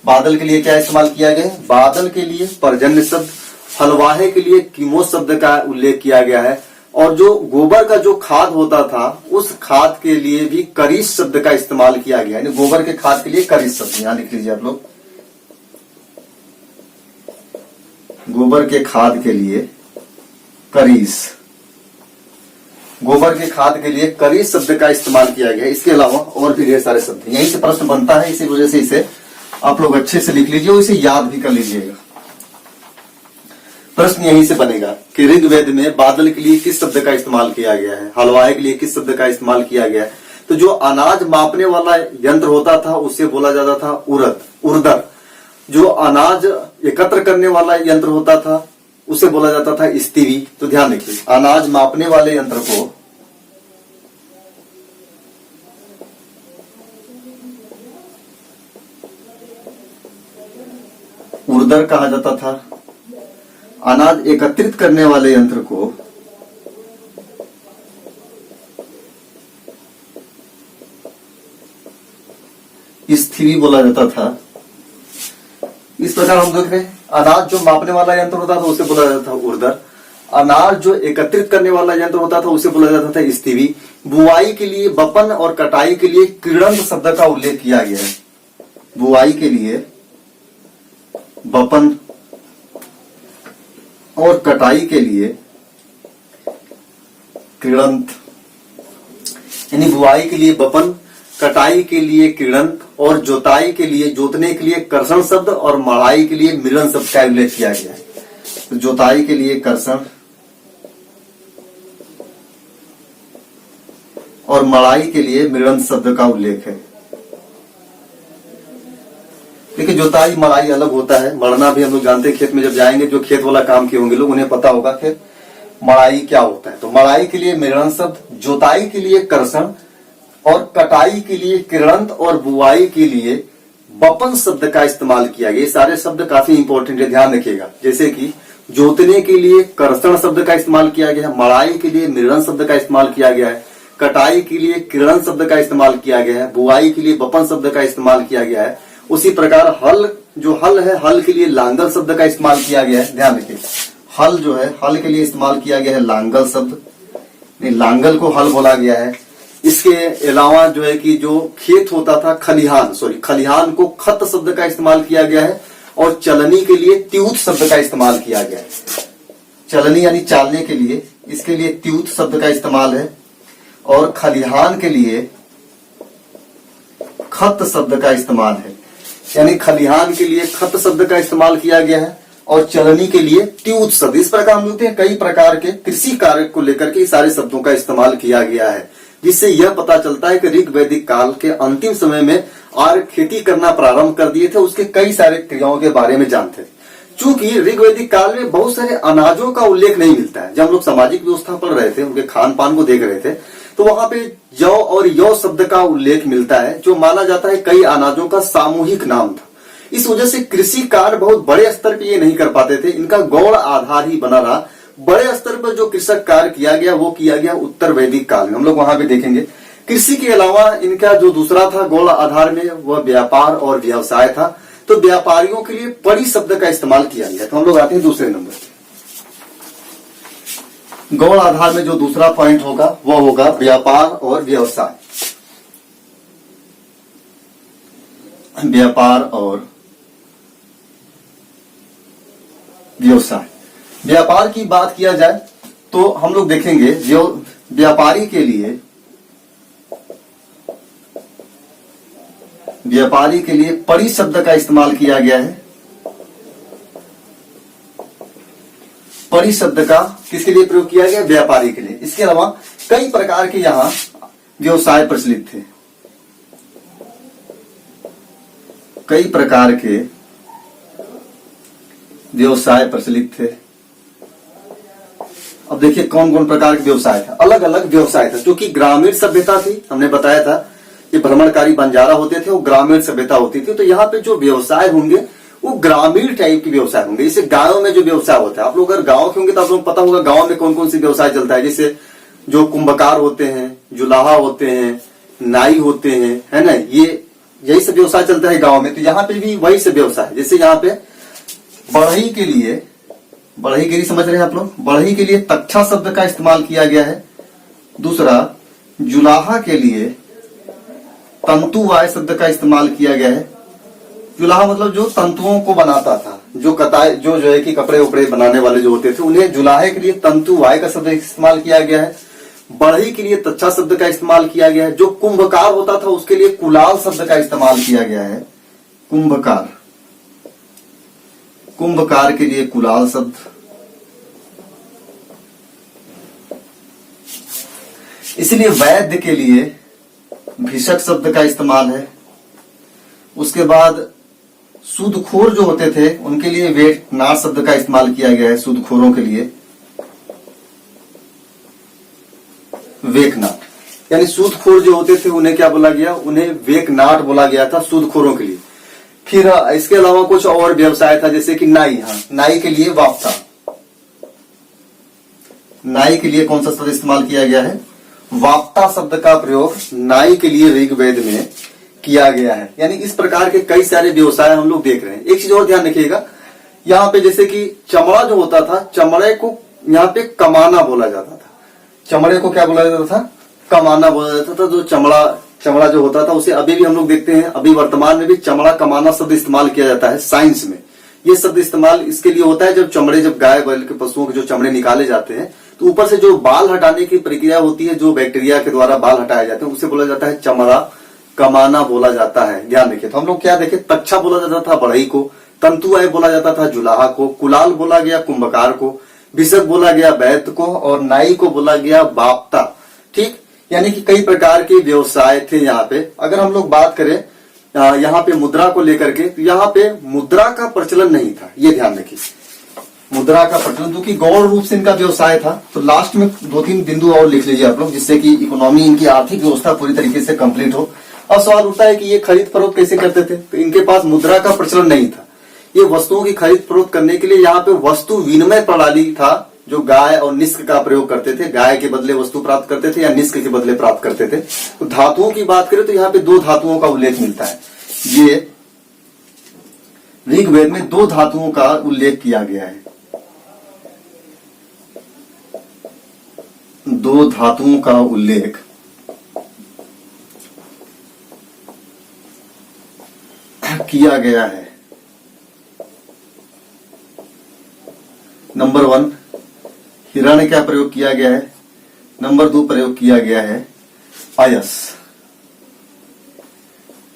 बादल के लिए क्या इस्तेमाल किया गया है, बादल के लिए पर्जन्य शब्द। हलवाहे के लिए कीमोस शब्द का उल्लेख किया गया है। और जो गोबर का जो खाद होता था, उस खाद के लिए भी करीस शब्द का इस्तेमाल किया गया है। गोबर के खाद के लिए करीस शब्द, यहां लिख लीजिए आप लोग, गोबर के खाद के लिए करीस, गोबर के खाद के लिए करीस शब्द का इस्तेमाल किया गया है। इसके अलावा और भी ढेर सारे शब्द, यहीं से प्रश्न बनता है, इसी वजह से इसे आप लोग अच्छे से लिख लीजिए और इसे याद भी कर लीजिएगा। प्रश्न यहीं से बनेगा कि ऋग्वेद में बादल के लिए किस शब्द का इस्तेमाल किया गया है, हलवाहे के लिए किस शब्द का इस्तेमाल किया गया है। तो जो अनाज मापने वाला यंत्र होता था उसे बोला जाता था उर्दर। जो अनाज एकत्र करने वाला यंत्र होता था उसे बोला जाता था स्तीवी। तो ध्यान रखिए, अनाज मापने वाले यंत्र को उर्दर कहा जाता था, अनाज एकत्रित करने वाले यंत्र को स्थिवी बोला जाता था। इस प्रकार हम देख रहे हैं, अनाज जो मापने वाला यंत्र होता था उसे बोला जाता था उर्दर, अनाज जो एकत्रित करने वाला यंत्र होता था उसे बोला जाता था स्तीवी। बुआई के लिए बपन और कटाई के लिए कृणंत शब्द का उल्लेख किया गया है। बुआई के लिए बपन और कटाई के लिए कृणंत, यानी बुआई के लिए बपन, कटाई के लिए कृणंत, और जोताई के लिए, जोतने के लिए कर्षण शब्द, और मड़ाई के लिए मिलन शब्द का उल्लेख किया गया है। तो जोताई के लिए कर्षण और मड़ाई के लिए मिलन शब्द का उल्लेख है। देखिए, जोताई मड़ाई अलग होता है, मड़ना भी हम लोग जानते हैं, खेत में जब जाएंगे जो खेत वाला काम किए होंगे लोग उन्हें पता होगा कि मड़ाई क्या होता है। तो मड़ाई के लिए मिलन शब्द, जोताई के लिए कर्षण, और कटाई के लिए कृणंत, और बुआई के लिए बपन शब्द का इस्तेमाल किया गया। ये सारे शब्द काफी इंपॉर्टेंट है, ध्यान रखिएगा। जैसे कि जोतने के लिए कर्षण शब्द का इस्तेमाल किया गया है, मड़ाई के लिए मिलन शब्द का इस्तेमाल किया गया है, कटाई के लिए कृणंत शब्द का इस्तेमाल किया गया है, बुआई के लिए बपन शब्द का इस्तेमाल किया गया है। उसी प्रकार हल जो हल है, हल के लिए लांगल शब्द का इस्तेमाल किया गया है। ध्यान रखिए, हल जो है, हल के लिए इस्तेमाल किया गया है लांगल शब्द, लांगल को हल बोला गया है। इसके अलावा जो है कि जो खेत होता था, खलिहान को खत शब्द का इस्तेमाल किया गया है, और चलनी के लिए त्यूत शब्द का इस्तेमाल किया गया है। चलनी यानी चालने के लिए, इसके लिए त्यूत शब्द का इस्तेमाल है, और खलिहान के लिए खत शब्द का इस्तेमाल है। यानी खलिहान के लिए खत शब्द का इस्तेमाल किया गया है, और चलनी के लिए त्यूत शब्द। इस प्रकार हम देखते हैं कई प्रकार के कृषि कार्य को लेकर के सारे शब्दों का इस्तेमाल किया गया है, जिससे यह पता चलता है कि ऋग्वैदिक काल के अंतिम समय में आर्य खेती करना प्रारंभ कर दिए थे, उसके कई सारे क्रियाओं के बारे में जानते थे। चूंकि ऋग्वैदिक काल में बहुत सारे अनाजों का उल्लेख नहीं मिलता है। जब हम लोग सामाजिक व्यवस्था पढ़ रहे थे, उनके खान पान को देख रहे थे, तो वहां पे जौ और यौ शब्द का उल्लेख मिलता है, जो माना जाता है कई अनाजों का सामूहिक नाम था। इस वजह से कृषि कार्य बहुत बड़े स्तर पर ये नहीं कर पाते थे, इनका गौड़ आधार ही बना रहा। बड़े स्तर पर जो कृषक कार्य किया गया वो किया गया उत्तर वैदिक काल में। हम लोग वहां पे देखेंगे कृषि के अलावा इनका जो दूसरा था गौड़ आधार में, वह व्यापार और व्यवसाय था। तो व्यापारियों के लिए पड़ी शब्द का इस्तेमाल किया गया। तो हम लोग आते हैं दूसरे नंबर पे। गौण आधार में जो दूसरा पॉइंट होगा वो होगा व्यापार और व्यवसाय। व्यापार और व्यवसाय। व्यापार की बात किया जाए तो हम लोग देखेंगे जो व्यापारी के लिए परि शब्द का इस्तेमाल किया गया है। परि शब्द का किसके लिए प्रयोग किया गया? व्यापारी के लिए। इसके अलावा कई प्रकार के यहां व्यवसाय प्रचलित थे। कई प्रकार के व्यवसाय प्रचलित थे। अब देखिए कौन कौन प्रकार के व्यवसाय था। अलग अलग व्यवसाय था। जो कि ग्रामीण सभ्यता थी, हमने बताया था ये भ्रमणकारी बंजारा होते थे, वो ग्रामीण सभ्यता होती थी। तो यहाँ पे जो व्यवसाय होंगे वो ग्रामीण टाइप के व्यवसाय होंगे। जैसे गांव में जो व्यवसाय होता है, आप लोग अगर गांव के होंगे तो आप लोग पता होगा गांव में कौन कौन सी व्यवसाय चलता है। जैसे जो कुंभकार होते हैं, जुलाहा होते हैं, नाई होते हैं, है ना, ये यही सब व्यवसाय चलता है गांव में। तो यहाँ पे भी वही सब व्यवसाय। जैसे यहाँ पे बढ़ई के लिए समझ रहे हैं आप लोग, बढ़ई के लिए तक्षा शब्द का इस्तेमाल किया गया है। दूसरा, जुलाहा के लिए तंतुवाय शब्द का इस्तेमाल किया गया है। जुलाहा मतलब जो तंतुओं को बनाता था, जो कताई जो है कि कपड़े उपड़े बनाने वाले जो होते थे, उन्हें जुलाहे के लिए तंतुवाय का शब्द इस्तेमाल किया गया है। बढ़ई के लिए तच्छा शब्द का इस्तेमाल किया गया है। जो कुंभकार होता था उसके लिए कुलाल शब्द का इस्तेमाल किया गया है। कुंभकार के लिए कुलाल शब्द। इसलिए वैद्य के लिए भिषक शब्द का इस्तेमाल है। उसके बाद सूदखोर जो होते थे उनके लिए वेकनाट शब्द का इस्तेमाल किया गया है। सूदखोरों के लिए वेकनाट, यानी सूदखोर जो होते थे उन्हें क्या बोला गया? उन्हें वेकनाट बोला गया था सूदखोरों के लिए। फिर इसके अलावा कुछ और व्यवसाय था, जैसे कि नाई। हाँ, नाई के लिए वाप्ता। नाई के लिए कौन सा शब्द इस्तेमाल किया गया है? वाप्ता शब्द का प्रयोग नाई के लिए ऋग्वेद में किया गया है। यानी इस प्रकार के कई सारे व्यवसाय हम लोग देख रहे हैं। एक चीज और ध्यान रखिएगा, यहाँ पे जैसे कि चमड़ा जो होता था, चमड़े को यहाँ पे कमाना बोला जाता था। चमड़े को क्या बोला जाता था? कमाना बोला जाता था। जो चमड़ा जो होता था उसे अभी भी हम लोग देखते हैं, अभी वर्तमान में भी चमड़ा कमाना शब्द इस्तेमाल किया जाता है साइंस में। ये शब्द इस्तेमाल इसके लिए होता है जब गाय बैल के पशुओं के जो चमड़े निकाले जाते हैं तो ऊपर से जो बाल हटाने की प्रक्रिया होती है, जो बैक्टीरिया के द्वारा बाल हटाए जाते हैं, उसे बोला जाता है चमड़ा कमाना बोला जाता है। ध्यान रखिए। तो हम लोग क्या देखे? तक्षा बोला जाता था बढ़ई को, तंतुआय बोला जाता था जुलाहा को, कुलाल बोला गया कुंभकार को, भिषक बोला गया वैद्य को, और नाई को बोला गया बाप्ता। ठीक, यानी कि कई प्रकार के व्यवसाय थे यहाँ पे। अगर हम लोग बात करें यहाँ पे मुद्रा को लेकर के, तो यहाँ पे मुद्रा का प्रचलन नहीं था। ये ध्यान रखिए, मुद्रा का प्रचलन, क्योंकि गौण रूप से इनका व्यवसाय था। तो लास्ट में 2-3 बिंदु और लिख लीजिए आप लोग, जिससे कि इकोनॉमी, इनकी आर्थिक व्यवस्था पूरी तरीके से कंप्लीट हो। अब सवाल उठता है कि ये खरीद फरोख्त कैसे करते थे? तो इनके पास मुद्रा का प्रचलन नहीं था। ये वस्तुओं की खरीद फरोख्त करने के लिए यहाँ पे वस्तु विनिमय प्रणाली था, जो गाय और निष्क का प्रयोग करते थे। गाय के बदले वस्तु प्राप्त करते थे या निष्क के बदले प्राप्त करते थे। तो धातुओं की बात करें तो यहाँ पे 2 धातुओं का उल्लेख मिलता है। ये ऋग्वेद में 2 धातुओं का उल्लेख किया गया है। 2 धातुओं का उल्लेख किया गया है। नंबर 1 हिरण्य का प्रयोग किया गया है। नंबर 2 प्रयोग किया गया है अयस।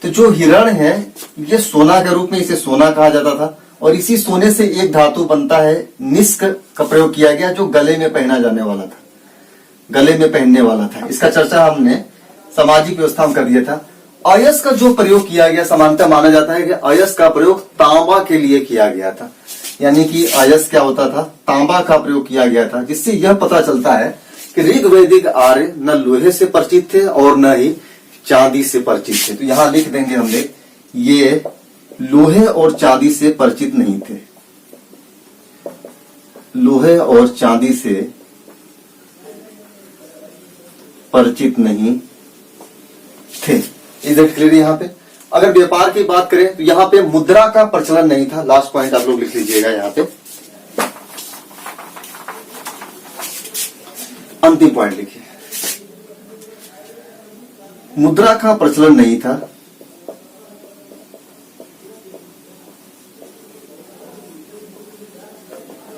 तो जो हिरण है ये सोना के रूप में, इसे सोना कहा जाता था। और इसी सोने से एक धातु बनता है निष्क का प्रयोग किया गया, जो गले में पहना जाने वाला था, गले में पहनने वाला था। इसका चर्चा हमने सामाजिक व्यवस्था में कर दिया था। अयस का जो प्रयोग किया गया, सामान्यतः माना जाता है कि अयस का प्रयोग तांबा के लिए किया गया था। यानी कि अयस क्या होता था? तांबा का प्रयोग किया गया था। जिससे यह पता चलता है कि ऋग्वैदिक आर्य न लोहे से परिचित थे और न ही चांदी से परिचित थे। तो यहां लिख देंगे हमने, ये लोहे और चांदी से परिचित नहीं थे। लोहे और चांदी से परिचित नहीं थे। इधर क्लियर यहाँ पे। अगर व्यापार की बात करें तो यहाँ पे मुद्रा का प्रचलन नहीं था। लास्ट पॉइंट आप लोग लिख लीजिएगा यहाँ पे। अंतिम पॉइंट लिखिए, मुद्रा का प्रचलन नहीं था,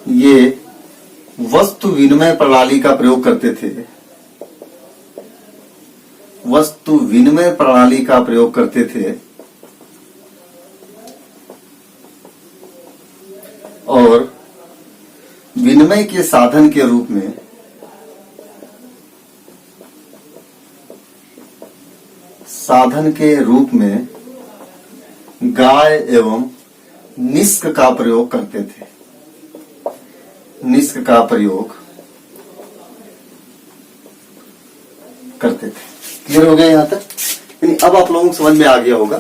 ये वस्तु विनिमय प्रणाली का प्रयोग करते थे, वस्तु विनिमय प्रणाली का प्रयोग करते थे और विनिमय के साधन के रूप में गाय एवं निष्क का प्रयोग करते थे, निष्क का प्रयोग करते थे। क्लियर हो गया यहाँ तक? यानी अब आप लोगों को समझ में आ गया होगा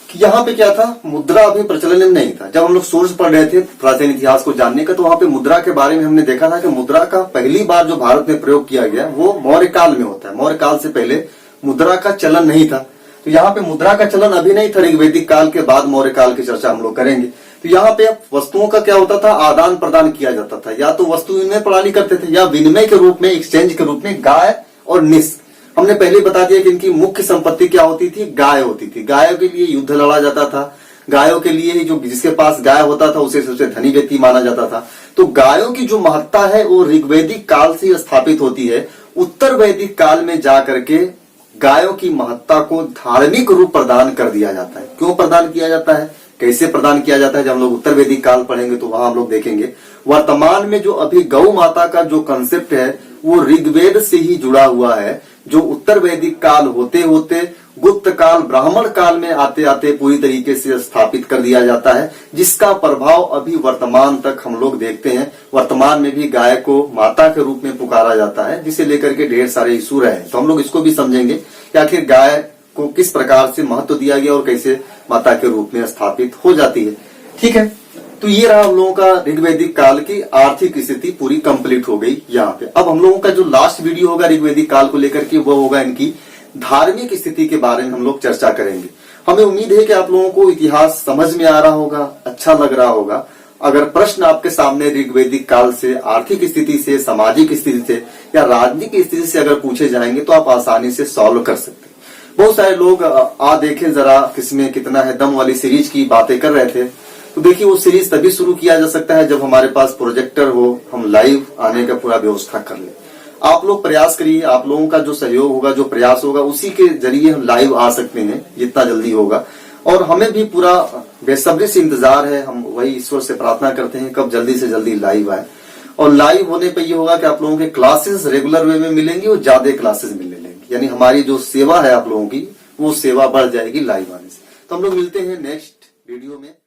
कि यहाँ पे क्या था, मुद्रा अभी प्रचलन में नहीं था। जब हम लोग सोर्स पढ़ रहे थे प्राचीन इतिहास को जानने का, तो वहां पे मुद्रा के बारे में हमने देखा था कि मुद्रा का पहली बार जो भारत में प्रयोग किया गया वो मौर्य काल में होता है। मौर्य काल से पहले मुद्रा का चलन नहीं था। तो यहाँ पे मुद्रा का चलन अभी नहीं था, ऋग्वैदिक काल के बाद मौर्य काल की चर्चा हम लोग करेंगे। तो यहाँ पे वस्तुओं का क्या होता था, आदान प्रदान किया जाता था, या तो वस्तु विनिमय प्रणाली करते थे या विनिमय के रूप में, एक्सचेंज के रूप में गाय और निष्क। हमने पहले बता दिया कि इनकी मुख्य संपत्ति क्या होती थी, गाय होती थी। गायों के लिए युद्ध लड़ा जाता था, गायों के लिए ही जो जिसके पास गाय होता था उसे सबसे धनी व्यक्ति माना जाता था। तो गायों की जो महत्ता है वो ऋग्वैदिक काल से स्थापित होती है। उत्तर वैदिक काल में जाकर के गायों की महत्ता को धार्मिक रूप प्रदान कर दिया जाता है। क्यों प्रदान किया जाता है, कैसे प्रदान किया जाता है, जब हम लोग उत्तर वैदिक काल पढ़ेंगे तो वहां हम लोग देखेंगे। वर्तमान में जो अभी गौ माता का जो कंसेप्ट है वो ऋग्वेद से ही जुड़ा हुआ है, जो उत्तर वैदिक काल होते होते गुप्त काल, ब्राह्मण काल में आते आते पूरी तरीके से स्थापित कर दिया जाता है, जिसका प्रभाव अभी वर्तमान तक हम लोग देखते हैं। वर्तमान में भी गाय को माता के रूप में पुकारा जाता है, जिसे लेकर के ढेर सारे इशू रहे। तो हम लोग इसको भी समझेंगे कि आखिर गाय को किस प्रकार से महत्व दिया गया और कैसे माता के रूप में स्थापित हो जाती है। ठीक है, तो ये रहा हम लोगों का ऋग्वैदिक काल की आर्थिक स्थिति पूरी कंप्लीट हो गई यहाँ पे। अब हम लोगों का जो लास्ट वीडियो होगा ऋग्वैदिक काल को लेकर के, वो होगा इनकी धार्मिक स्थिति के बारे में हम लोग चर्चा करेंगे। हमें उम्मीद है कि आप लोगों को इतिहास समझ में आ रहा होगा, अच्छा लग रहा होगा। अगर प्रश्न आपके सामने ऋग्वैदिक काल से, आर्थिक स्थिति से, सामाजिक स्थिति से या राजनीतिक स्थिति से अगर पूछे जाएंगे तो आप आसानी से सॉल्व कर सकते हैं। बहुत सारे लोग देखें जरा किसमें कितना है दम वाली सीरीज की बातें कर रहे थे। तो देखिए वो सीरीज तभी शुरू किया जा सकता है जब हमारे पास प्रोजेक्टर हो, हम लाइव आने का पूरा व्यवस्था कर लें। आप लोग प्रयास करिए, आप लोगों का जो सहयोग होगा, जो प्रयास होगा, उसी के जरिए हम लाइव आ सकते हैं जितना जल्दी होगा। और हमें भी पूरा बेसब्री से इंतजार है, हम वही ईश्वर से प्रार्थना करते हैं कब जल्दी से जल्दी लाइव आए। और लाइव होने पर ये होगा कि आप लोगों के क्लासेस रेगुलर वे में मिलेंगी और ज्यादा क्लासेस मिलने लगेंगी, यानी हमारी जो सेवा है आप लोगों की वो सेवा बढ़ जाएगी लाइव आने से। तो हम लोग मिलते हैं नेक्स्ट वीडियो में।